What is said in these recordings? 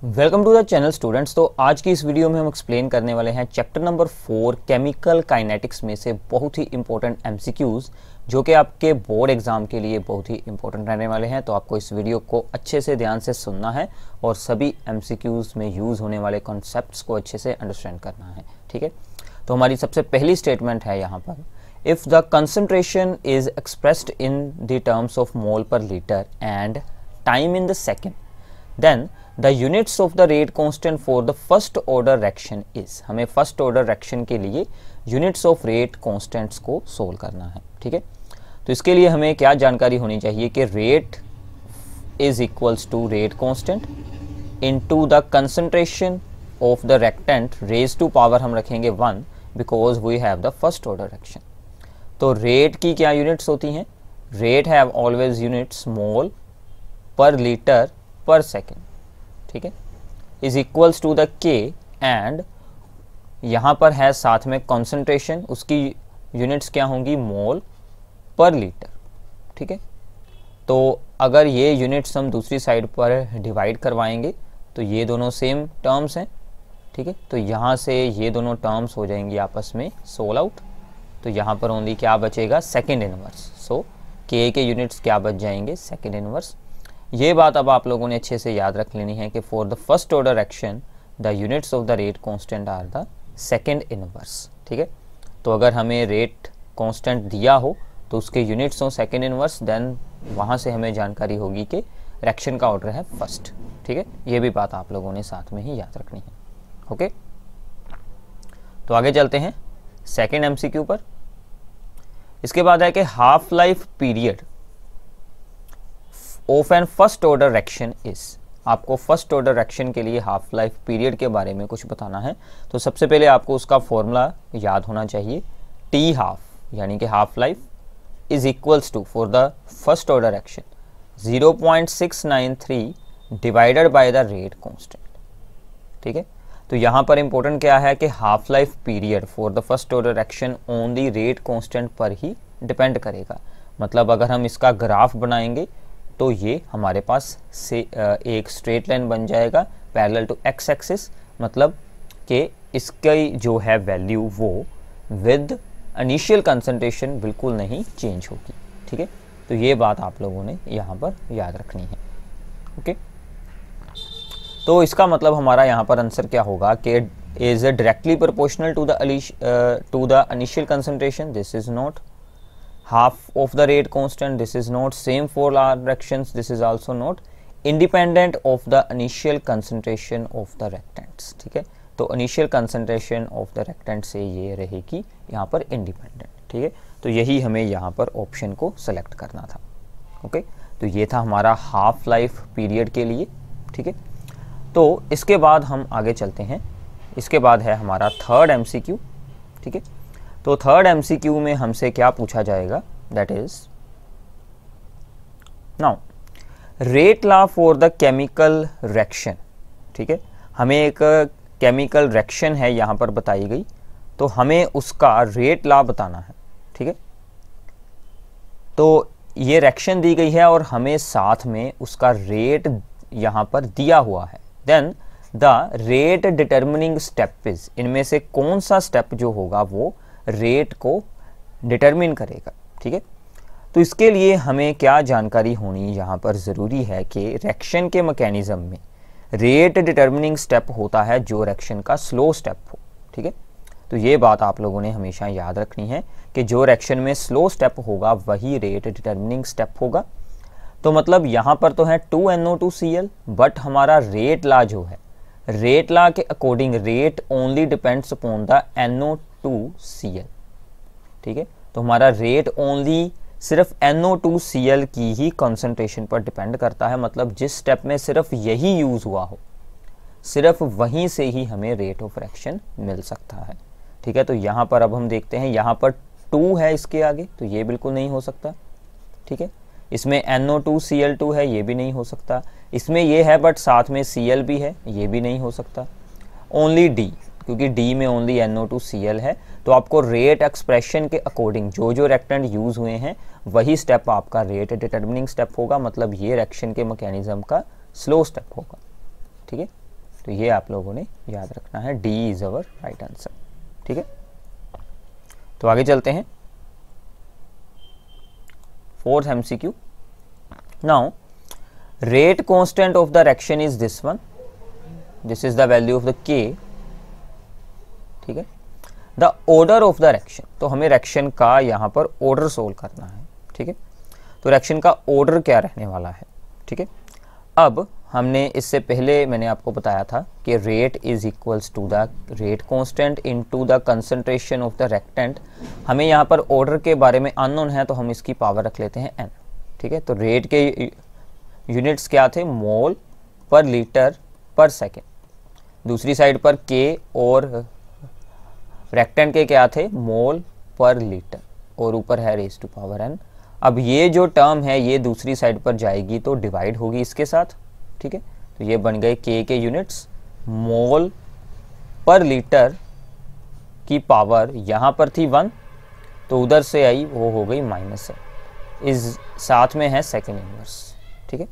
Welcome to the channel students. तो आज की इस वीडियो में हम एक्सप्लेन करने वाले हैं चैप्टर नंबर 4 केमिकल काइनेटिक्स में से बहुत ही इंपॉर्टेंट एमसीक्यूज जो कि आपके बोर्ड एग्जाम के लिए बहुत ही इंपॉर्टेंट रहने वाले हैं। तो आपको इस वीडियो को अच्छे से ध्यान से सुनना है और सभी एमसीक्यूज में यूज़ होने वाले कॉन्सेप्ट्स को अच्छे से अंडरस्टैंड करना है। ठीक है, तो हमारी सबसे पहली स्टेटमेंट है यहाँ पर, if the concentration is expressed in the terms of mole per litre and time in the second then the units of the rate constant for the first order reaction is. हमें first order reaction के लिए units of rate constants को solve करना है। ठीक है, तो इसके लिए हमें क्या जानकारी होनी चाहिए कि rate is equals to rate constant into the concentration of the reactant raise to power हम रखेंगे 1 because we have the first order reaction. तो रेट की क्या यूनिट्स होती हैं? Rate have always units mole per litre per second. ठीक है, is equals to the K and यहाँ पर है साथ में कॉन्सेंट्रेशन, उसकी यूनिट्स क्या होंगी? मोल पर लीटर। ठीक है, तो अगर ये यूनिट्स हम दूसरी साइड पर डिवाइड करवाएंगे तो ये दोनों सेम टर्म्स हैं। ठीक है, तो यहाँ से ये दोनों टर्म्स हो जाएंगी आपस में सोल आउट। तो यहाँ पर ओनली क्या बचेगा? Second inverse. सो के यूनिट्स क्या बच जाएंगे? Second inverse. ये बात अब आप लोगों ने अच्छे से याद रख लेनी है कि for the first order action the units of the rate constant are the second inverse. ठीक है, तो अगर हमें रेट कांस्टेंट दिया हो तो उसके यूनिट्स हो सेकेंड इनवर्स, देन वहाँ से हमें जानकारी होगी कि रिएक्शन का ऑर्डर है फर्स्ट। ठीक है, ये भी बात आप लोगों ने साथ में ही याद रखनी है। ओके, तो आगे चलते हैं सेकेंड एमसीक्यू पर। इसके बाद है कि half life period of an first order reaction is. आपको फर्स्ट ऑर्डर रिएक्शन के लिए हाफ लाइफ पीरियड के बारे में कुछ बताना है। तो सबसे पहले आपको उसका फॉर्मूला याद होना चाहिए। टी हाफ यानी कि half life is equals to for the first order reaction 0.693 divided by the rate constant. ठीक है, तो यहाँ पर इंपॉर्टेंट क्या है कि half life period for the first order reaction on the rate constant पर ही डिपेंड करेगा। मतलब अगर हम इसका ग्राफ बनाएंगे तो ये हमारे पास से एक स्ट्रेट लाइन बन जाएगा पैरेलल टू एक्स एक्सिस, मतलब कि इसकी जो है वैल्यू वो विद इनिशियल कंसंट्रेशन बिल्कुल नहीं चेंज होगी। ठीक है, तो ये बात आप लोगों ने यहाँ पर याद रखनी है। ओके, तो इसका मतलब हमारा यहाँ पर आंसर क्या होगा कि is directly proportional to the initial concentration, this is not half of the rate constant, this is not same for our reactions, this is also not independent of the initial concentration of the reactants। ठीक है, तो initial concentration of the reactant से ये रहेगी यहाँ पर independent। ठीक है, तो यही हमें यहाँ पर ऑप्शन को सेलेक्ट करना था। ओके, तो ये था हमारा हाफ लाइफ पीरियड के लिए। ठीक है, तो इसके बाद हम आगे चलते हैं। इसके बाद है हमारा थर्ड एमसीक्यू। ठीक है, तो थर्ड एमसीक्यू में हमसे क्या पूछा जाएगा? That is now rate law for the chemical reaction. ठीक है, हमें एक केमिकल रिएक्शन है यहाँ पर बताई गई, तो हमें उसका रेट लॉ बताना है। ठीक है, तो ये रिएक्शन दी गई है और हमें साथ में उसका रेट यहाँ पर दिया हुआ है। Then the rate determining step is, इनमें से कौन सा स्टेप जो होगा वो रेट को डिटरमिन करेगा। ठीक है, तो इसके लिए हमें क्या जानकारी होनी यहाँ पर ज़रूरी है कि रिएक्शन के मैकेनिज्म में रेट डिटरमिनिंग स्टेप होता है जो रिएक्शन का स्लो स्टेप हो। ठीक है, तो ये बात आप लोगों ने हमेशा याद रखनी है कि जो रिएक्शन में स्लो स्टेप होगा वही रेट डिटरमिनिंग स्टेप होगा। तो मतलब यहाँ पर तो है 2NO2Cl, बट हमारा रेट लॉ जो है, रेट लॉ के according rate only depends upon the NO2Cl। ठीक है, तो हमारा रेट ओनली सिर्फ NO2Cl की ही कंसंट्रेशन पर डिपेंड करता है। मतलब जिस स्टेप में सिर्फ यही यूज़ हुआ हो, सिर्फ वहीं से ही हमें रेट ऑफ रिएक्शन मिल सकता है। ठीक है, तो यहाँ पर अब हम देखते हैं, यहाँ पर 2 है इसके आगे, तो ये बिल्कुल नहीं हो सकता। ठीक है, इसमें NO2Cl2 है, ये भी नहीं हो सकता। इसमें ये है बट साथ में Cl भी है, ये भी नहीं हो सकता। ओनली D, क्योंकि D में ओनली NO2Cl है। तो आपको रेट एक्सप्रेशन के अकॉर्डिंग जो जो रिएक्टेंट यूज़ हुए हैं वही स्टेप आपका रेट डिटरमिनिंग स्टेप होगा। मतलब ये रिएक्शन के मैकेनिज्म का स्लो स्टेप होगा। ठीक है, तो ये आप लोगों ने याद रखना है, D is our right answer. ठीक है, तो आगे चलते हैं। Fourth MCQ, now rate constant of the reaction is this one, this is the value of the के। ठीक है, the order of the reaction, तो हमें रिएक्शन का यहाँ पर ऑर्डर सोल्व करना है। ठीक है, तो रिएक्शन का ऑर्डर क्या रहने वाला है। ठीक है, अब हमने इससे पहले मैंने आपको बताया था कि rate is equals to the rate constant into the concentration of the reactant. हमें यहाँ पर ऑर्डर के बारे में अननोन है, तो हम इसकी पावर रख लेते हैं n। ठीक है, तो रेट के यूनिट्स क्या थे, मोल पर लीटर पर सेकेंड। दूसरी साइड पर k और रेक्टेंट के क्या थे, मोल पर लीटर, और ऊपर है रेज़ टू पावर n। अब ये जो टर्म है ये दूसरी साइड पर जाएगी तो डिवाइड होगी इसके साथ। ठीक है, तो ये बन गए k के यूनिट्स, मोल पर लीटर की पावर यहाँ पर थी 1, तो उधर से आई वो हो गई -n, इस साथ में है सेकेंड इनवर्स। ठीक है,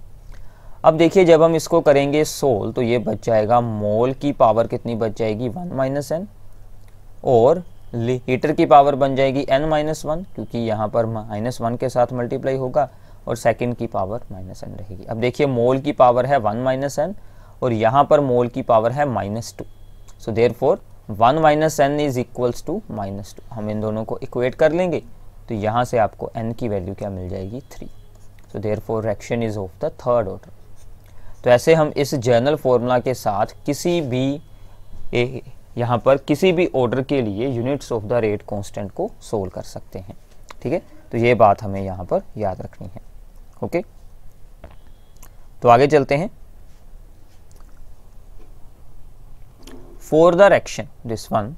अब देखिए जब हम इसको करेंगे सोल्व तो ये बच जाएगा, मोल की पावर कितनी बच जाएगी, 1 - n, और लीटर की पावर बन जाएगी n-1, क्योंकि यहाँ पर -1 के साथ मल्टीप्लाई होगा, और सेकंड की पावर -n रहेगी। अब देखिए मोल की पावर है 1 - n और यहाँ पर मोल की पावर है -2, so therefore 1 - n is equals to -2। हम इन दोनों को इक्वेट कर लेंगे तो यहाँ से आपको n की वैल्यू क्या मिल जाएगी, 3। So therefore reaction is of the third order. तो ऐसे हम इस जनरल फॉर्मूला के साथ किसी भी यहाँ पर किसी भी ऑर्डर के लिए units of the rate constant को सोल्व कर सकते हैं। ठीक है, तो ये बात हमें यहाँ पर याद रखनी है। ओके, तो आगे चलते हैं। For the reaction this one,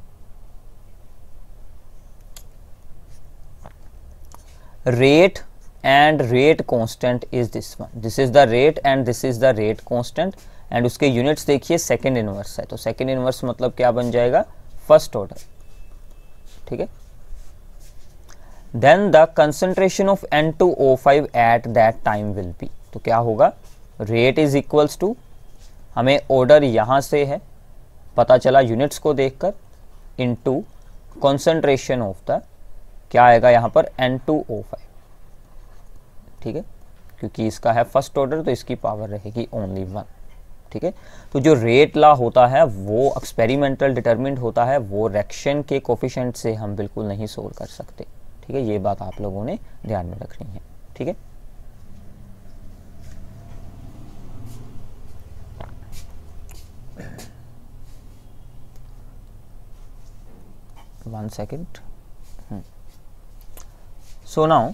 rate and rate constant is this one, this is the rate and this is the rate constant, and उसके यूनिट्स देखिए सेकेंड इनवर्स है, तो सेकेंड इनवर्स मतलब क्या बन जाएगा, फर्स्ट ऑर्डर। ठीक है, then the concentration of N2O5 at that time will be, तो क्या होगा, रेट इज इक्वल्स टू, हमें ऑर्डर यहां से है पता चला यूनिट्स को देखकर, इनटू कंसंट्रेशन ऑफ द, क्या आएगा यहाँ पर, N2O5। ठीक है, क्योंकि इसका है फर्स्ट ऑर्डर तो इसकी पावर रहेगी ओनली 1। ठीक है, तो जो रेट लॉ होता है वो एक्सपेरिमेंटल डिटरमिन्ड होता है, वो रिएक्शन के कोफिशिएंट से हम बिल्कुल नहीं सोल्व कर सकते। ठीक है, ये बात आप लोगों ने ध्यान में रखनी है। ठीक है, वन सेकेंड। सो नाउ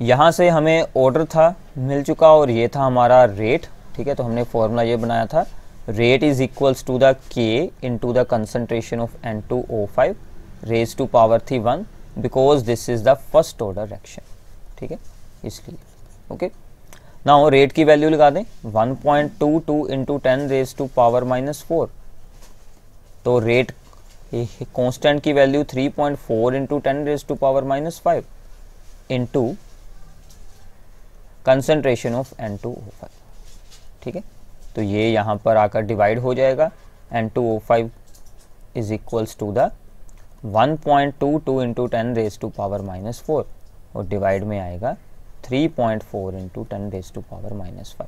यहाँ से हमें ऑर्डर था मिल चुका और ये था हमारा रेट। ठीक है, तो हमने फॉर्मूला ये बनाया था, rate is equals to the k into the concentration of N2O5 raise to power थी 1, because this is the first order reaction. ठीक है, इसलिए ओके। नाउ रेट की वैल्यू लगा दें, 1.22 इंटू 10 रेज टू पावर -4, तो रेट कांस्टेंट की value 3.4 into 10 raise to power -5 into concentration of N2O5। ठीक है, तो ये यहाँ पर आकर डिवाइड हो जाएगा, N2O5 is equals to the 1.22 into 10 raise to power -4 और डिवाइड में आएगा 3.4 इंटू 10 रेज टू पावर -5।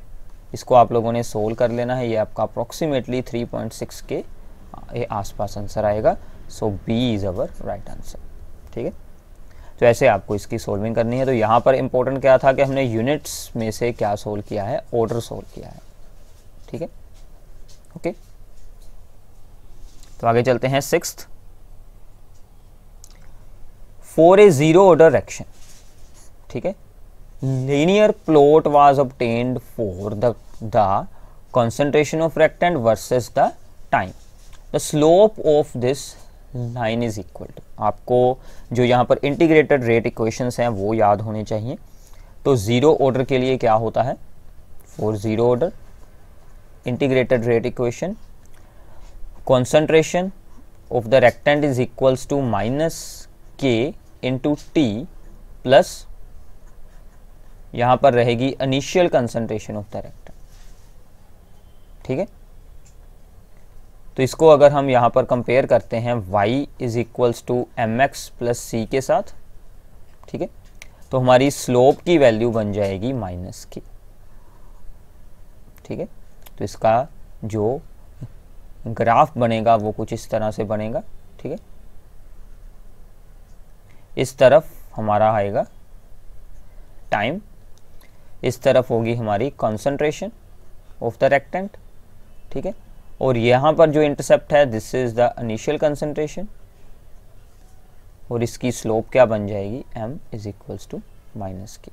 इसको आप लोगों ने सोल्व कर लेना है, ये आपका अप्रोक्सीमेटली 3.6 के आसपास आंसर आएगा। So B is our right answer. ठीक है, तो ऐसे आपको इसकी सोल्विंग करनी है। तो यहाँ पर इंपॉर्टेंट क्या था कि हमने यूनिट्स में से क्या सोल्व किया है, ऑर्डर सोल्व किया है। ठीक है, ओके, तो आगे चलते हैं। Sixth, for a zero order reaction, ठीक है, linear plot was obtained for the concentration of reactant versus the time. The slope of this line is equal to, आपको जो यहाँ पर इंटीग्रेटेड रेट इक्वेशंस हैं वो याद होने चाहिए। तो जीरो ऑर्डर के लिए क्या होता है, for zero order integrated rate equation, concentration of the reactant is equals to minus k into t plus यहाँ पर रहेगी initial concentration of the reactant. ठीक है। तो इसको अगर हम यहाँ पर कंपेयर करते हैं y is equals to m x plus c के साथ, ठीक है, तो हमारी स्लोप की वैल्यू बन जाएगी माइनस की, ठीक है। तो इसका जो ग्राफ बनेगा वो कुछ इस तरह से बनेगा, ठीक है। इस तरफ हमारा आएगा टाइम, इस तरफ होगी हमारी कंसंट्रेशन ऑफ द रेक्टेंट, ठीक है, और यहाँ पर जो इंटरसेप्ट है this is the initial concentration, और इसकी स्लोप क्या बन जाएगी m is equals to minus K,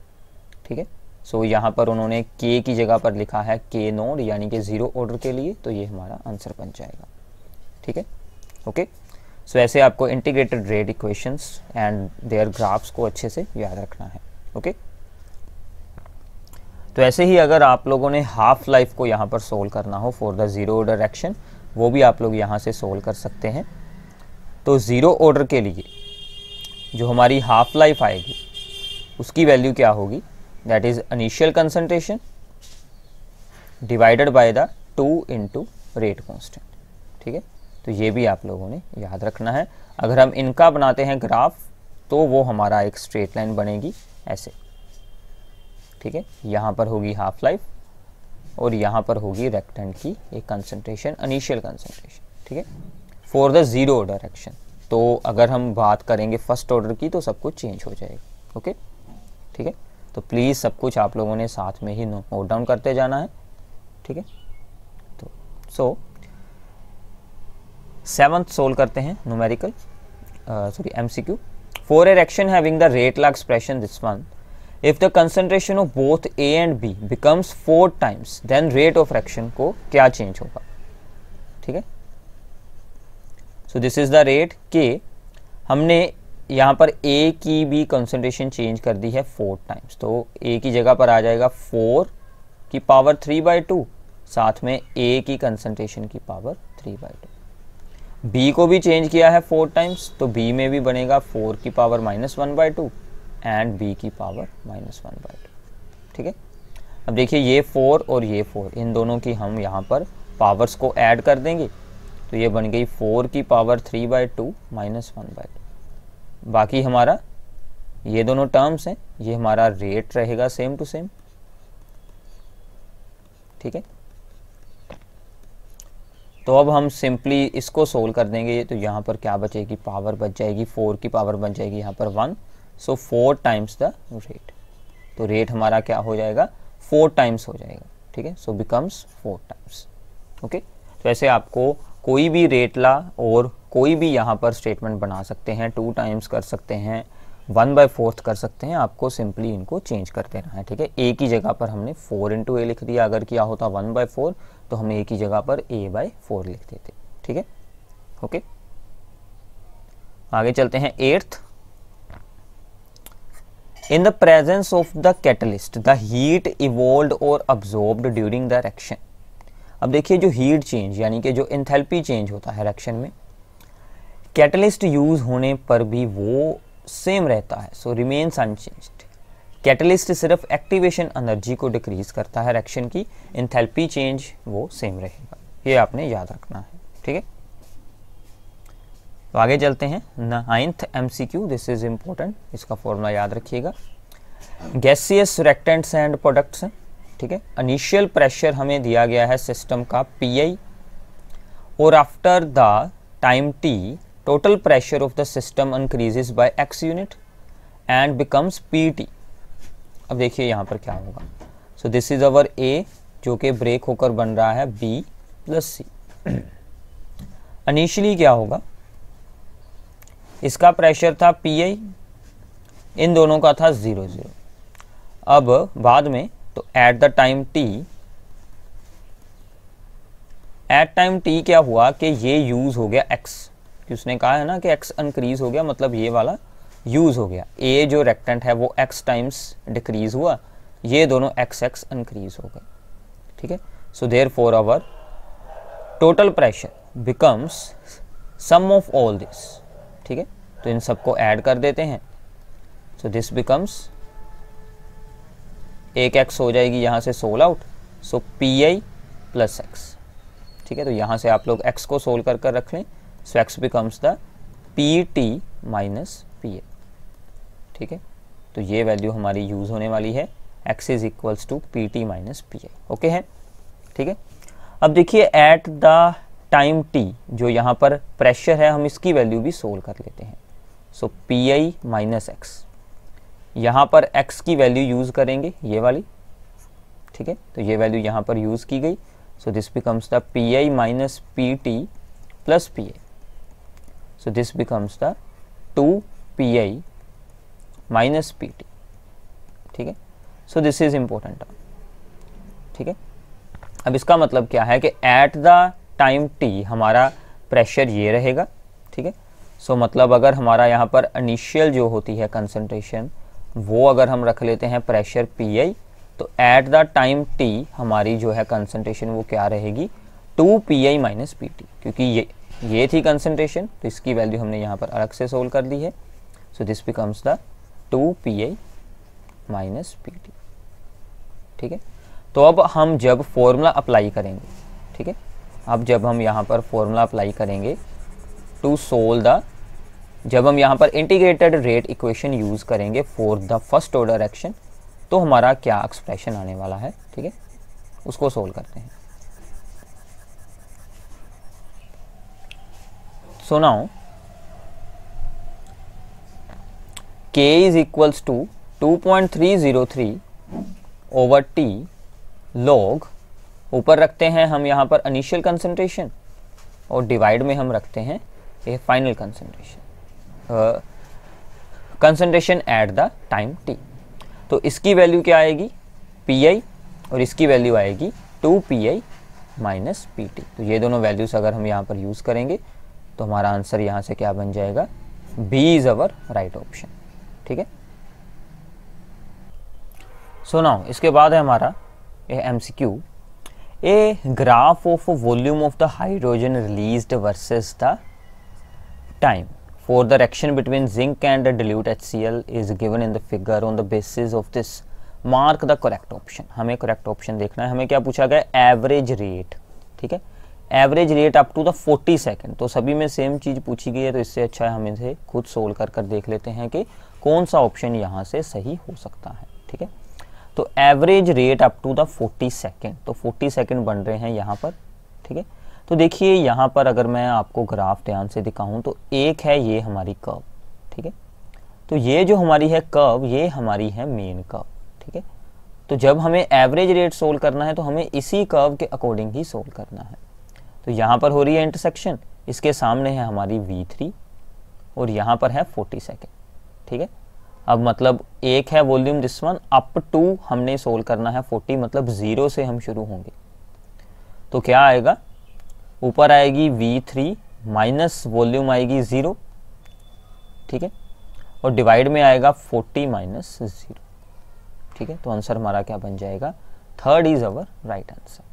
ठीक है। सो यहाँ पर उन्होंने k की जगह पर लिखा है k नोड यानी कि 0 ऑर्डर के लिए, तो ये हमारा आंसर बन जाएगा, ठीक है। ओके, सो ऐसे आपको integrated rate equations and their graphs को अच्छे से याद रखना है। ओके, तो ऐसे ही अगर आप लोगों ने हाफ लाइफ को यहाँ पर सोल्व करना हो for the zero order reaction, वो भी आप लोग यहाँ से सोल्व कर सकते हैं। तो जीरो ऑर्डर के लिए जो हमारी हाफ लाइफ आएगी उसकी वैल्यू क्या होगी, that is initial concentration divided by the 2 into rate constant, ठीक है। तो ये भी आप लोगों ने याद रखना है। अगर हम इनका बनाते हैं ग्राफ तो वो हमारा एक स्ट्रेट लाइन बनेगी ऐसे, ठीक है। यहाँ पर होगी हाफ लाइफ और यहाँ पर होगी रेक्टेंट की एक कंसंट्रेशन, इनिशियल कंसंट्रेशन, ठीक है, for the zero order reaction. तो अगर हम बात करेंगे फर्स्ट ऑर्डर की तो सब कुछ चेंज हो जाएगा। ओके, ठीक है। तो प्लीज़ सब कुछ आप लोगों ने साथ में ही नोट डाउन करते जाना है, ठीक है। तो सो 7th सोल्व करते हैं numerical, sorry MCQ। For a reaction having the rate law expression this one, if the concentration of both A and B becomes 4 times, then rate of reaction को क्या चेंज होगा, ठीक है। so this is the rate K, हमने यहाँ पर A की भी concentration चेंज कर दी है 4 times, तो A की जगह पर आ जाएगा 4 की पावर 3/2, साथ में A की concentration की पावर 3/2। B को भी चेंज किया है 4 times, तो B में भी बनेगा 4 की पावर -1/2 एंड b की पावर -1/2, ठीक है। अब देखिए ये 4 और ये 4, इन दोनों की हम यहाँ पर पावर्स को ऐड कर देंगे, तो ये बन गई 4 की पावर 3/2 -1/2। बाकी हमारा ये दोनों टर्म्स हैं, ये हमारा रेट रहेगा सेम टू सेम, ठीक है। तो अब हम सिंपली इसको सोल्व कर देंगे, तो यहाँ पर क्या बचेगी, पावर बच जाएगी, 4 की पावर बन जाएगी यहाँ पर 1, सो 4 टाइम्स द रेट। तो रेट हमारा क्या हो जाएगा, 4 टाइम्स हो जाएगा, ठीक है। सो बिकम्स 4 टाइम्स। ओके, तो ऐसे आपको कोई भी रेट ला और कोई भी यहाँ पर स्टेटमेंट बना सकते हैं, 2 टाइम्स कर सकते हैं, 1/4 कर सकते हैं, आपको सिंपली इनको चेंज कर देना है, ठीक है। ए की जगह पर हमने 4 इंटू ए लिख दिया, अगर किया होता 1/4 तो हम ए की जगह पर a/4 लिख देते, ठीक है। ओके, आगे चलते हैं 8th। In the presence of the catalyst, the heat evolved or absorbed during the reaction। अब देखिए जो हीट चेंज यानी कि जो एंथैल्पी चेंज होता है रिएक्शन में, कैटलिस्ट यूज होने पर भी वो सेम रहता है, सो रिमेन्स अनचेंज्ड। कैटलिस्ट सिर्फ एक्टिवेशन एनर्जी को डिक्रीज करता है, रिएक्शन की एंथैल्पी चेंज वो सेम रहेगा, ये आपने याद रखना है, ठीक है। तो आगे चलते हैं 9th MCQ, this is important, इसका फॉर्मूला याद रखिएगा। गैसियस रिएक्टेंट्स एंड प्रोडक्ट्स हैं, ठीक है। इनिशियल प्रेशर हमें दिया गया है सिस्टम का PI, और after the time T total pressure of the system increases by x unit and becomes PT। अब देखिए यहाँ पर क्या होगा, सो दिस इज अवर A जो कि ब्रेक होकर बन रहा है B + C। इनिशियली क्या होगा, इसका प्रेशर था PI, इन दोनों का था 0,0। अब बाद में तो at the time T, at time T क्या हुआ कि ये यूज हो गया x, कि उसने कहा है ना कि x इंक्रीज हो गया, मतलब ये वाला यूज हो गया। A जो रेक्टेंट है वो x टाइम्स डिक्रीज हुआ, ये दोनों x इंक्रीज हो गए, ठीक है। So therefore our total pressure becomes sum of all this, ठीक है। तो इन सबको ऐड कर देते हैं, सो दिस बिकम्स एक x हो जाएगी यहाँ से सोल आउट, सो PI + x, ठीक है। तो यहाँ से आप लोग x को सोल्व कर कर रख लें, सो x becomes the pt minus pa, ठीक है। तो ये वैल्यू हमारी यूज़ होने वाली है, x is equals to pt minus pa, okay है, ठीक है। अब देखिए एट द टाइम t जो यहाँ पर प्रेशर है, हम इसकी वैल्यू भी सोल्व कर लेते हैं। सो pi माइनस x, यहाँ पर x की वैल्यू यूज़ करेंगे ये वाली, ठीक है। तो ये वैल्यू यहाँ पर यूज़ की गई, सो this becomes the pi minus pt plus pa, so this becomes the 2pi minus pt, ठीक है। So this is important term, ठीक है। अब इसका मतलब क्या है कि एट द टाइम t हमारा प्रेशर ये रहेगा, ठीक है। सो मतलब अगर हमारा यहाँ पर इनिशियल जो होती है कंसंट्रेशन, वो अगर हम रख लेते हैं प्रेशर pi, तो एट द टाइम t हमारी जो है कंसंट्रेशन वो क्या रहेगी, 2pi माइनस pt, क्योंकि ये थी कंसंट्रेशन, तो इसकी वैल्यू हमने यहाँ पर अलग से सोल्व कर दी है। So this becomes the 2pi minus pt, ठीक है। तो अब हम जब फॉर्मूला अप्लाई करेंगे, ठीक है, अब जब हम यहाँ पर फॉर्मूला अप्लाई करेंगे टू सोल्व द, जब हम यहाँ पर इंटीग्रेटेड रेट इक्वेशन यूज़ करेंगे for the first order action, तो हमारा क्या एक्सप्रेशन आने वाला है, ठीक है, उसको सोल्व करते हैं। So now k is equals to 2.303 over t log, ऊपर रखते हैं हम यहाँ पर इनिशियल कंसंट्रेशन और डिवाइड में हम रखते हैं ये final concentration eight the time t। तो इसकी वैल्यू क्या आएगी pi और इसकी वैल्यू आएगी 2pi माइनस pt। तो ये दोनों वैल्यूज अगर हम यहाँ पर यूज़ करेंगे तो हमारा आंसर यहाँ से क्या बन जाएगा, b is our right option, ठीक है। सो नाउ इसके बाद है हमारा ये MCQ, a graph of volume of the hydrogen released versus the time for the reaction between zinc and dilute HCl is given in the figure. On the basis of this mark the correct option. हमें correct option देखना है। हमें क्या पूछा गया, average rate, ठीक है, average rate up to the 40 second. तो सभी में सेम चीज़ पूछी गई है, तो इससे अच्छा है हम इसे खुद सोल्व कर कर देख लेते हैं कि कौन सा ऑप्शन यहाँ से सही हो सकता है, ठीक है। तो average rate up to the 40 second, तो 40 सेकेंड बन रहे हैं यहाँ पर, ठीक है। तो देखिए यहाँ पर अगर मैं आपको ग्राफ ध्यान से दिखाऊं तो एक है ये हमारी कर्व, ठीक है। तो ये जो हमारी है कर्व, ये हमारी है मेन कर्व, ठीक है। तो जब हमें एवरेज रेट सोल्व करना है तो हमें इसी कर्व के अकॉर्डिंग ही सोल्व करना है। तो यहाँ पर हो रही है इंटरसेक्शन, इसके सामने है हमारी V3 और यहाँ पर है 40 सेकेंड, ठीक है। अब मतलब एक है volume this one, up to हमने सोल्व करना है 40, मतलब 0 से हम शुरू होंगे। तो क्या आएगा, ऊपर आएगी V3 माइनस वॉल्यूम आएगी 0, ठीक है, और डिवाइड में आएगा 40 माइनस 0, ठीक है। तो आंसर हमारा क्या बन जाएगा, third is our right answer,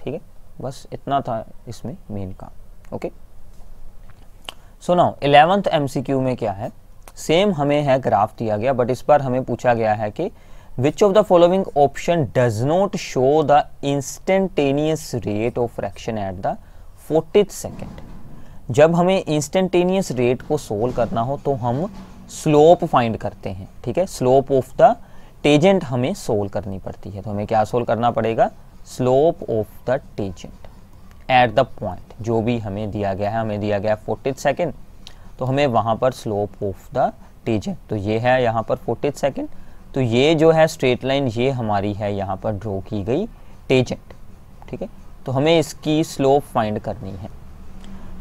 ठीक है। बस इतना था इसमें मेन काम, okay. So now 11th MCQ में क्या है, सेम हमें है ग्राफ दिया गया, बट इस बार हमें पूछा गया है कि Which of the following option does not show the instantaneous rate of fraction at the 40th second? जब हमें इंस्टेंटेनियस रेट को सोल्व करना हो तो हम स्लोप फाइंड करते हैं, ठीक है। स्लोप ऑफ द टेजेंट हमें सोल्व करनी पड़ती है। तो हमें क्या सोल्व करना पड़ेगा, slope of the tangent at the point जो भी हमें दिया गया है, हमें दिया गया 40th सेकेंड, तो हमें वहाँ पर स्लोप ऑफ द टेजेंट, तो ये है यहाँ पर 40th सेकेंड। तो ये जो है स्ट्रेट लाइन, ये हमारी है यहाँ पर ड्रॉ की गई टेजेंट, ठीक है। तो हमें इसकी स्लोप फाइंड करनी है।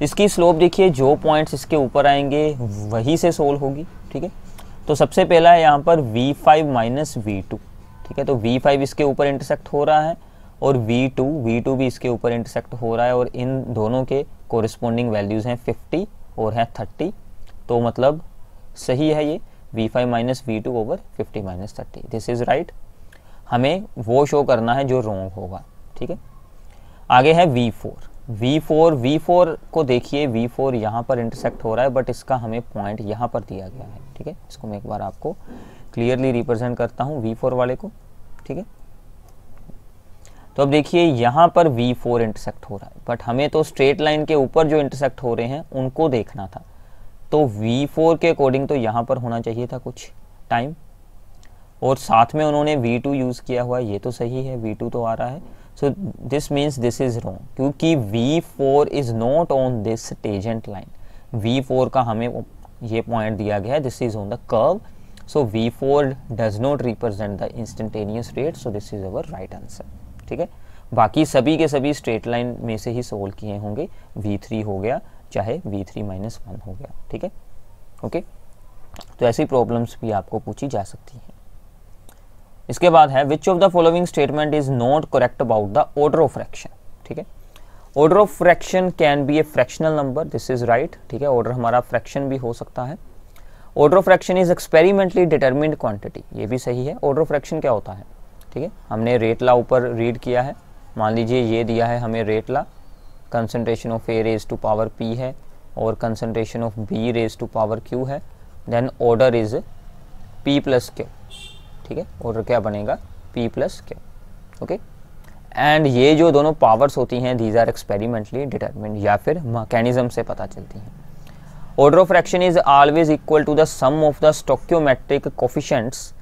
इसकी स्लोप देखिए, जो पॉइंट्स इसके ऊपर आएंगे वही से सोल्व होगी, ठीक है। तो सबसे पहला है यहाँ पर V5 माइनस V2, ठीक है। तो V5 इसके ऊपर इंटरसेक्ट हो रहा है और V2 भी इसके ऊपर इंटरसेक्ट हो रहा है, और इन दोनों के कोरिस्पोंडिंग वैल्यूज़ हैं 50 और है 30। तो मतलब सही है ये V5 minus V2 over 50 minus 30, this is right. हमें वो शो करना है जो रॉन्ग होगा, ठीक है। आगे है V4 को देखिए, V4 यहाँ पर इंटरसेक्ट हो रहा है, बट इसका हमें पॉइंट यहाँ पर दिया गया है, ठीक है। इसको मैं एक बार आपको क्लियरली रिप्रेजेंट करता हूँ V4 वाले को, ठीक है। तो अब देखिए यहाँ पर V4 इंटरसेक्ट हो रहा है, बट हमें तो स्ट्रेट लाइन के ऊपर जो इंटरसेक्ट हो रहे हैं उनको देखना था। तो V4 के अकॉर्डिंग तो यहाँ पर होना चाहिए था कुछ टाइम, और साथ में उन्होंने V2 यूज़ किया हुआ है, ये तो सही है, V2 तो आ रहा है। So this means this is wrong, क्योंकि V4 is not on this tangent line. V4 का हमें ये पॉइंट दिया गया है, this is on the curve, so V4 does not represent the instantaneous rate, so this is our right answer. ठीक है, बाकी सभी के सभी स्ट्रेट लाइन में से ही सोल्व किए होंगे, V3 हो गया चाहे V3 - 1 हो गया। ठीक है, ओके, तो ऐसी प्रॉब्लम्स भी आपको पूछी जा सकती हैं। इसके बाद है विच of the following statement is not correct about the order of fraction. ठीक है, order of fraction can be A fractional number, this is right. ठीक है, ऑर्डर हमारा फ्रैक्शन भी हो सकता है। Order of reaction is experimentally determined quantity, ये भी सही है। ऑर्डर ऑफ फ्रैक्शन क्या होता है? ठीक है, हमने रेट ला ऊपर रीड किया है, मान लीजिए ये दिया है हमें rate law, concentration of A raise to power p है और concentration of B raise to power q है, then order is p plus q. ठीक है, ऑर्डर क्या बनेगा? P plus q. Okay, and ये जो दोनों पावर्स होती हैं दीज आर एक्सपेरिमेंटली डिटरमिन्ड, या फिर मैकेनिज्म से पता चलती हैं। Order of reaction is always equal to the sum of the stoichiometric coefficients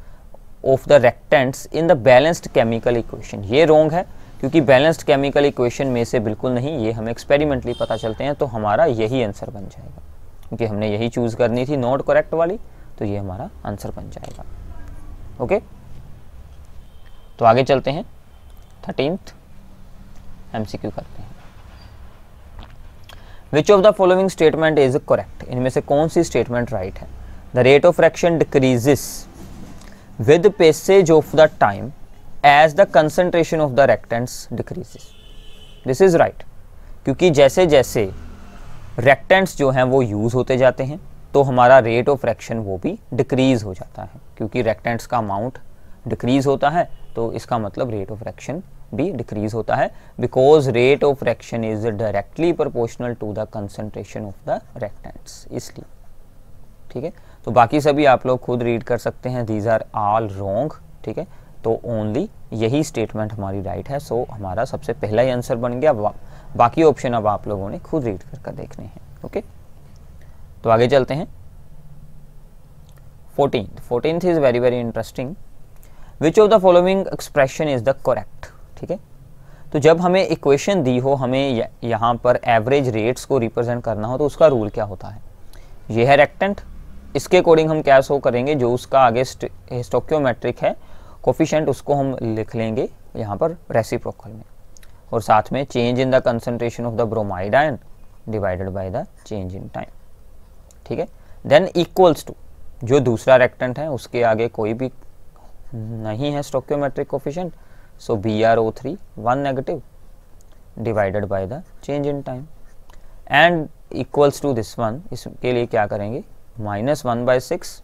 of the reactants in the balanced chemical equation. ये रॉन्ग है, क्योंकि बैलेंस्ड केमिकल इक्वेशन में से बिल्कुल नहीं, ये हमें एक्सपेरिमेंटली पता चलते हैं, तो हमारा यही आंसर बन जाएगा, क्योंकि हमने यही चूज करनी थी नॉट करेक्ट वाली, तो ये हमारा आंसर बन जाएगा। ओके, तो आगे चलते हैं, 13th MCQ करते हैं। Which of the following statement is correct, इनमें से कौन सी स्टेटमेंट राइट है? The rate of reaction decreases with passage of the time as the concentration of the reactants decreases, this is right, क्योंकि जैसे जैसे रेक्टेंट्स जो हैं वो यूज होते जाते हैं तो हमारा रेट ऑफ फ्रैक्शन वो भी डिक्रीज हो जाता है, क्योंकि रेक्टेंट्स का अमाउंट डिक्रीज होता है, तो इसका मतलब रेट ऑफ फ्रैक्शन भी डिक्रीज होता है, because rate of reaction is directly proportional to the concentration of the reactants, इसलिए। ठीक है, तो बाकी सभी आप लोग खुद रीड कर सकते हैं, दीज आर ऑल रॉन्ग। ठीक है, तो ओनली यही स्टेटमेंट हमारी राइट है, सो हमारा सबसे पहला ही आंसर बन गया। बाकी ऑप्शन अब आप लोगों ने खुद रीड कर देखने हैं। ओके, तो आगे चलते हैं। 14th is very very interesting. Which of the following expression is the correct. ठीक है, तो जब हमें इक्वेशन दी हो, हमें यहाँ पर एवरेज रेट्स को रिप्रेजेंट करना हो, तो उसका रूल क्या होता है? ये है रेक्टेंट, इसके अकॉर्डिंग हम क्या शो करेंगे, जो उसका आगे स्टोइकियोमेट्रिक है कोफिशिएंट, उसको हम लिख लेंगे यहाँ पर रेसिप्रोकल में, और साथ में change in the concentration of the bromide ion divided by the change in time. ठीक है, देन इक्वल्स टू जो दूसरा रेक्टेंट है उसके आगे कोई भी नहीं है stoichiometric coefficient, so BrO3 1 negative divided by the change in time, and equals to this one, इसके लिए क्या करेंगे, -1/6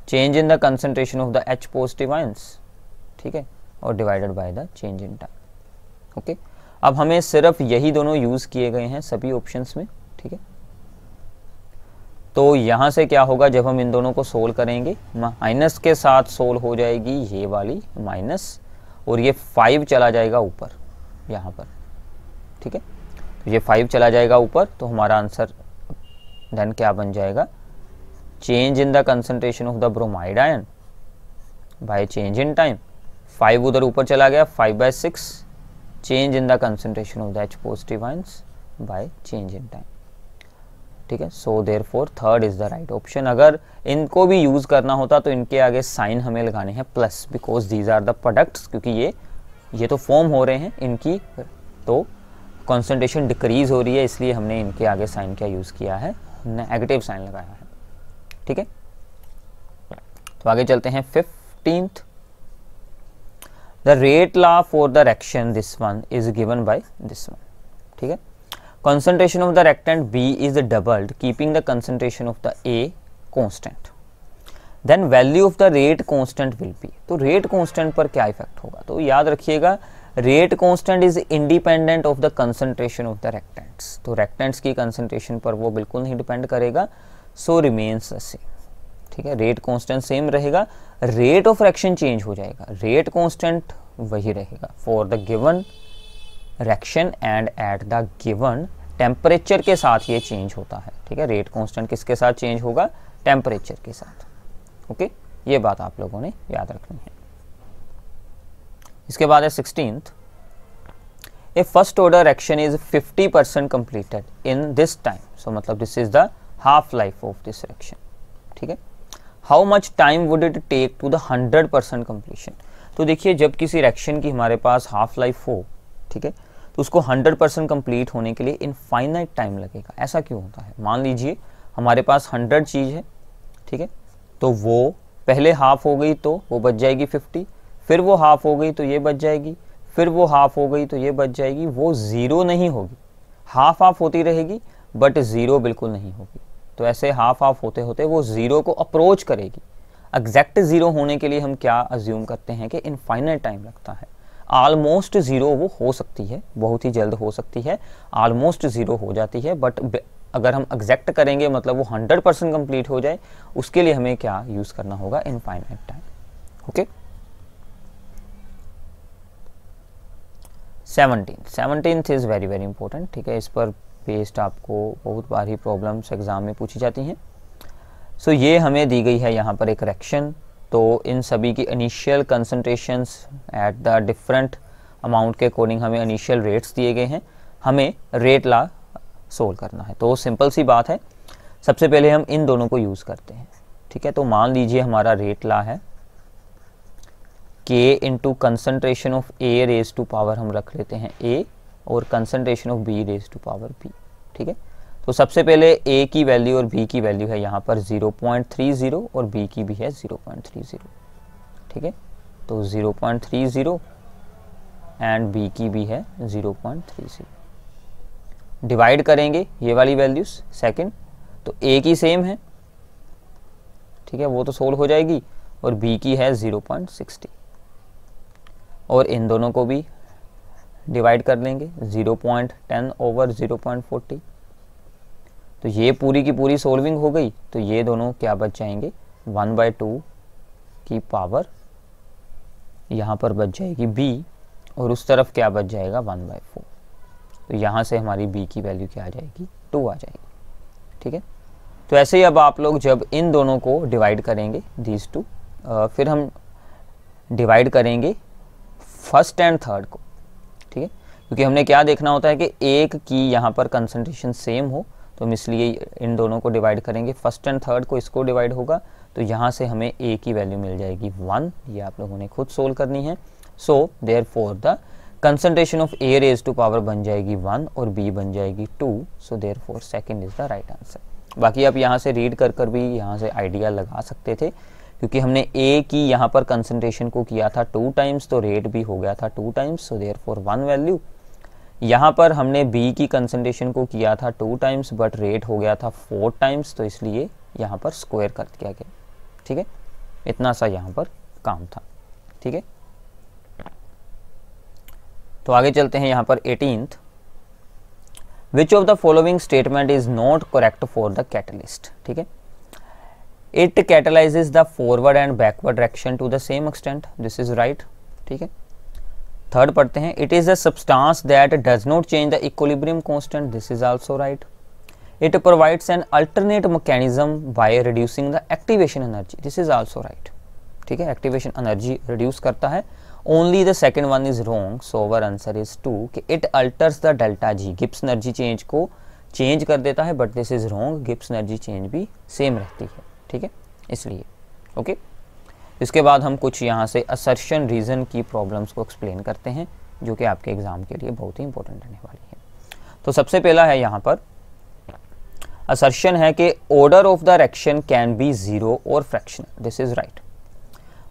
change in the concentration of the H positive ions. ठीक है, और divided by the change in time. Okay, अब हमें सिर्फ यही दोनों यूज किए गए हैं सभी ऑप्शंस में। ठीक है, तो यहाँ से क्या होगा, जब हम इन दोनों को सोल्व करेंगे, माइनस के साथ सोल्व हो जाएगी ये वाली माइनस, और ये 5 चला जाएगा ऊपर यहाँ पर। ठीक है, तो ये 5 चला जाएगा ऊपर, तो हमारा आंसर देन क्या बन जाएगा, change in the concentration of the bromide ion by change in time. 5 उधर ऊपर चला गया, 5/6 change in the concentration of the H positive ions by change in time. ठीक है, so therefore third is the right option. अगर इनको भी use करना होता तो इनके आगे साइन हमें लगाने हैं plus, because these are the products, क्योंकि ये तो फॉर्म हो रहे हैं इनकी, तो कॉन्सेंट्रेशन डिक्रीज हो रही है, इसलिए हमने इनके आगे साइन क्या यूज किया है, नेगेटिव साइन लगाया है। ठीक है, तो आगे चलते हैं 15th। The rate law for the reaction this one is given by this one. ठीक है, concentration of the reactant B is doubled keeping the concentration of the A constant, then value of the rate constant will be, तो rate constant पर क्या effect होगा, तो याद रखिएगा rate constant is independent of the concentration of the reactants, तो reactants की concentration पर वो बिल्कुल नहीं डिपेंड करेगा, so remains the same। ठीक है, rate constant सेम रहेगा, rate of reaction चेंज हो जाएगा, rate constant वही रहेगा for the given reaction and at the given temperature के साथ ये चेंज होता है, ठीक है। रेट कांस्टेंट किसके साथ चेंज होगा, टेम्परेचर के साथ, ओके। ये बात आप लोगों ने याद रखनी है। इसके बाद है 16th, a first order reaction is 50% completed in this time, so मतलब this is the half life of this reaction, ठीक है। How much time would it take to the 100% completion. तो देखिए जब किसी रिएक्शन की हमारे पास हाफ लाइफ हो, ठीक है, तो उसको 100% कंप्लीट होने के लिए इनफाइनाइट टाइम लगेगा। ऐसा क्यों होता है, मान लीजिए हमारे पास 100 चीज़ है, ठीक है, तो वो पहले हाफ हो गई तो वो बच जाएगी 50, फिर वो हाफ हो गई तो ये बच जाएगी, फिर वो हाफ हो गई तो ये बच जाएगी। वो ज़ीरो नहीं होगी, हाफ हाफ होती रहेगी बट ज़ीरो बिल्कुल नहीं होगी। तो ऐसे हाफ हाफ होते होते वो ज़ीरो को अप्रोच करेगी। एग्जैक्ट ज़ीरो होने के लिए हम क्या अज्यूम करते हैं कि इनफाइनाइट टाइम लगता है। ऑलमोस्ट ज़ीरो वो हो सकती है, बहुत ही जल्द हो सकती है, ऑलमोस्ट ज़ीरो हो जाती है, बट अगर हम एग्जैक्ट करेंगे मतलब वो 100% कंप्लीट हो जाए, उसके लिए हमें क्या यूज़ करना होगा, infinite time, okay. 17th is very very important, ठीक है। इस पर बेस्ड आपको बहुत बार ही प्रॉब्लम्स एग्जाम में पूछी जाती हैं। सो ये हमें दी गई है यहाँ पर एक रिएक्शन, तो इन सभी की initial concentrations at the different amount के अकॉर्डिंग हमें इनिशियल रेट्स दिए गए हैं, हमें रेट ला सोल्व करना है। तो सिंपल सी बात है, सबसे पहले हम इन दोनों को यूज़ करते हैं, ठीक है। तो मान लीजिए हमारा रेट ला है K into concentration of A raise to power हम रख लेते हैं A और concentration of B raise to power B, ठीक है। तो सबसे पहले A की वैल्यू और B की वैल्यू है यहाँ पर 0.30 और B की भी है 0.30, ठीक है। तो 0.30 एंड B की भी है 0.30। डिवाइड करेंगे ये वाली वैल्यूज सेकंड, तो A की सेम है, ठीक है, वो तो सोल्व हो जाएगी, और B की है 0.60 और इन दोनों को भी डिवाइड कर लेंगे 0.10 ओवर 0.40। तो ये पूरी की पूरी सोल्विंग हो गई, तो ये दोनों क्या बच जाएंगे, 1/2 की पावर यहाँ पर बच जाएगी B और उस तरफ क्या बच जाएगा 1/4। तो यहाँ से हमारी B की वैल्यू क्या आ जाएगी, 2 आ जाएगी, ठीक है। तो ऐसे ही अब आप लोग जब इन दोनों को डिवाइड करेंगे दीज टू, फिर हम डिवाइड करेंगे फर्स्ट एंड थर्ड को, ठीक है, क्योंकि हमने क्या देखना होता है कि एक की यहाँ पर कंसंट्रेशन सेम हो, तो हम इसलिए इन दोनों को डिवाइड करेंगे, फर्स्ट एंड थर्ड को इसको डिवाइड होगा, तो यहाँ से हमें A की वैल्यू मिल जाएगी 1, ये आप लोगों ने खुद सोल्व करनी है। So therefore the concentration of A raise to power बन जाएगी 1 और B बन जाएगी 2, so therefore second is the right answer. बाकी आप यहाँ से रीड कर भी यहाँ से आइडिया लगा सकते थे, क्योंकि हमने A की यहाँ पर कंसंट्रेशन को किया था 2 टाइम्स, तो रेट भी हो गया था 2 टाइम्स, सो देयरफॉर 1 वैल्यू। यहाँ पर हमने B की कंसंट्रेशन को किया था 2 टाइम्स बट रेट हो गया था 4 टाइम्स, तो इसलिए यहाँ पर स्क्वायर कर दिया गया, ठीक है। इतना सा यहाँ पर काम था, ठीक है। तो आगे चलते हैं यहाँ पर 18th, which of the following statement is not correct for the catalyst, ठीक है। It catalyses the forward and backward reaction to the same extent, this is right, ठीक है। थर्ड पढ़ते हैं, it is a substance that does not change the equilibrium constant, this is also right. It provides an alternate mechanism by reducing the activation energy, this is also right, ठीक है। Activation energy reduce करता है, only the second one is wrong, so our answer is 2 कि it alters the delta G, Gibbs energy change को change कर देता है, but this is wrong, Gibbs energy change भी सेम रहती है, ठीक है, इसलिए ओके। इसके बाद हम कुछ यहाँ से असर्शन रीजन की प्रॉब्लम्स को एक्सप्लेन करते हैं, जो कि आपके एग्जाम के लिए बहुत ही इंपॉर्टेंट रहने वाली है। तो सबसे पहला है यहाँ पर असर्शन है कि order of the reaction can be 0 और fractional, this is right.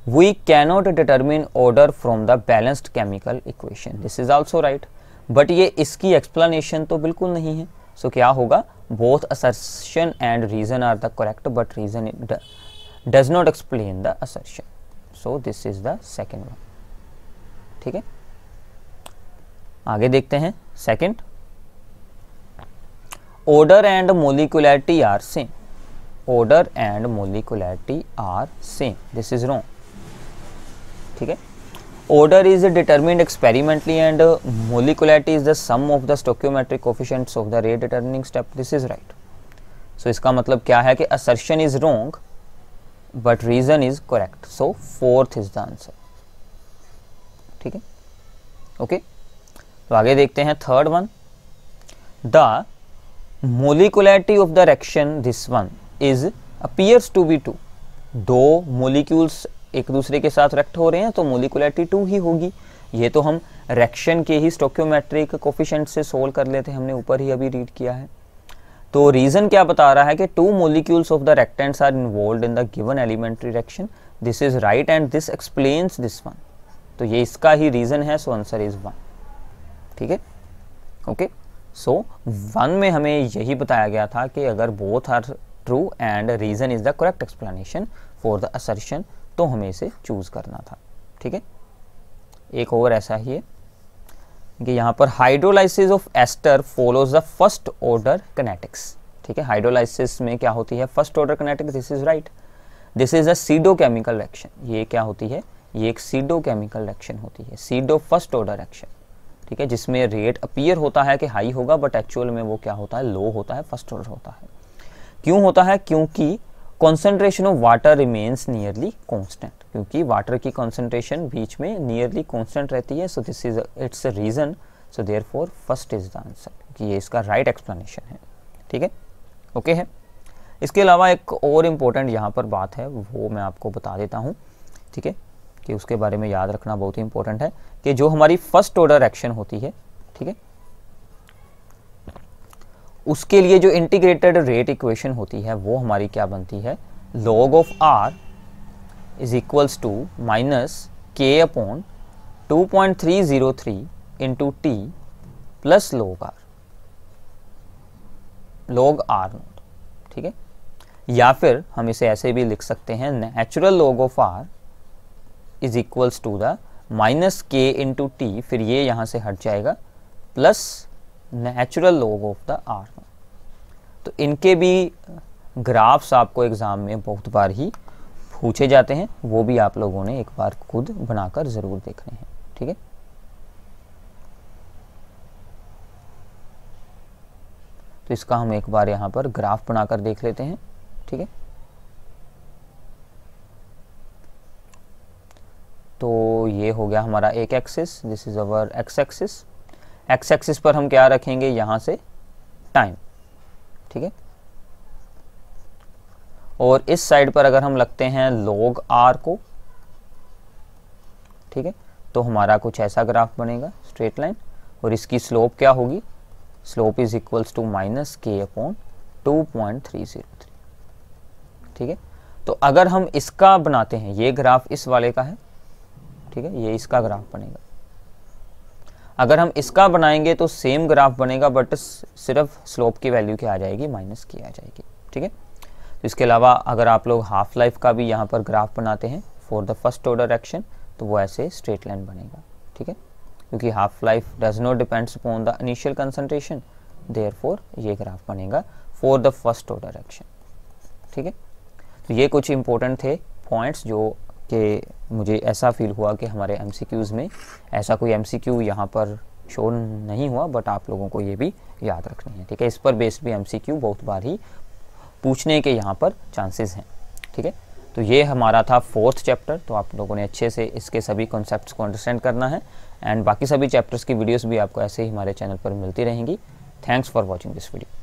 We cannot determine order from the balanced chemical equation, this is also right, but ये इसकी एक्सप्लेनेशन तो बिल्कुल नहीं है। सो क्या होगा, both assertion and reason are the correct but reason does not explain the assertion, so this is the second one, ठीक है। आगे देखते हैं second, order and molecularity are same, order and molecularity are same, this is wrong, ठीक है। order is determined experimentally and molecularity is the sum of the stoichiometric coefficients of the rate determining step. This is right. So इसका मतलब क्या है कि assertion is wrong but reason is correct. So fourth is the answer. ठीक है, okay. तो आगे देखते हैं third one. The molecularity of the reaction this one is appears to be 2. दो मोलिक्यूल्स एक दूसरे के साथ रिएक्ट हो रहे हैं तो मोलिकुलरिटी 2 ही होगी. ये तो हम रिएक्शन के ही स्टोइकियोमेट्रिक कोफिशिएंट से सोल्व कर लेते हैं, हमने ऊपर ही अभी रीड किया है. तो रीजन क्या बता रहा है कि 2 molecules of the reactants are involved in the given elementary reaction. This is right and this explains this one. तो ये इसका ही रीजन है. So answer is 1. ठीक है, ओके. सो 1 में हमें यही बताया गया था कि अगर both are true and reason is the correct explanation for the assertion तो हमें इसे चूज करना था. ठीक है, एक और ऐसा ही है कि यहाँ पर hydrolysis of ester follows the first order kinetics. ठीक है, हाइड्रोलाइसिस में क्या होती है? First order kinetics. This is right. This is a pseudo chemical reaction. ये क्या होती है? ये एक सीडो केमिकल रिएक्शन होती है, सीडो फर्स्ट ऑर्डर रिएक्शन. ठीक है, जिसमें रेट अपीयर होता है कि हाई होगा बट एक्चुअल में वो क्या होता है? लो होता है, फर्स्ट ऑर्डर होता है. क्यों होता है? क्योंकि concentration of water remains nearly constant. क्योंकि वाटर की कॉन्सेंट्रेशन बीच में नियरली कॉन्स्टेंट रहती है. So this is its a reason. So therefore first is the answer, कि ये इसका राइट एक्सप्लेनेशन है. ठीक है, ओके है. इसके अलावा एक और इम्पोर्टेंट यहाँ पर बात है, वो मैं आपको बता देता हूँ. ठीक है, कि उसके बारे में याद रखना बहुत ही इंपॉर्टेंट है कि जो हमारी फर्स्ट ऑर्डर रिएक्शन होती है, ठीक है, उसके लिए जो इंटीग्रेटेड रेट इक्वेशन होती है वो हमारी क्या बनती है? log of r is equals to minus के upon 2.303 into t plus log r naught. ठीक है, या फिर हम इसे ऐसे भी लिख सकते हैं, natural log of r is equals to the minus K into T, फिर ये यहाँ से हट जाएगा, plus natural log of the r. तो इनके भी ग्राफ्स आपको एग्जाम में बहुत बार ही पूछे जाते हैं, वो भी आप लोगों ने एक बार खुद बनाकर ज़रूर देखने हैं. ठीक है, तो इसका हम एक बार यहाँ पर ग्राफ बनाकर देख लेते हैं. ठीक है, तो ये हो गया हमारा एक axis. This is our x axis. X axis पर हम क्या रखेंगे? यहाँ से टाइम. ठीक है, और इस साइड पर अगर हम लगते हैं log r को, ठीक है, तो हमारा कुछ ऐसा ग्राफ बनेगा, स्ट्रेट लाइन. और इसकी स्लोप क्या होगी? Slope is equals to minus के अपॉन 2.303. ठीक है, तो अगर हम इसका बनाते हैं, ये ग्राफ इस वाले का है. ठीक है, ये इसका ग्राफ बनेगा. अगर हम इसका बनाएंगे तो सेम ग्राफ बनेगा बट सिर्फ स्लोप की वैल्यू क्या आ जाएगी? माइनस की आ जाएगी. ठीक है, तो इसके अलावा अगर आप लोग हाफ लाइफ का भी यहाँ पर ग्राफ बनाते हैं for the first order reaction तो वो ऐसे स्ट्रेट लाइन बनेगा. ठीक है, क्योंकि half life does not depends upon the initial concentration, therefore ये ग्राफ बनेगा for the first order reaction. ठीक है, तो ये कुछ इंपॉर्टेंट थे पॉइंट्स जो कि मुझे ऐसा फील हुआ कि हमारे एमसीक्यूज़ में ऐसा कोई एमसीक्यू यहाँ पर शो नहीं हुआ बट आप लोगों को ये भी याद रखनी है. ठीक है, इस पर बेस्ड भी एमसीक्यू बहुत बार ही पूछने के यहाँ पर चांसेस हैं. ठीक है, तो ये हमारा था फोर्थ चैप्टर. तो आप लोगों ने अच्छे से इसके सभी कॉन्सेप्ट्स को अंडरस्टैंड करना है एंड बाकी सभी चैप्टर्स की वीडियोस भी आपको ऐसे ही हमारे चैनल पर मिलती रहेंगी. Thanks for watching this video.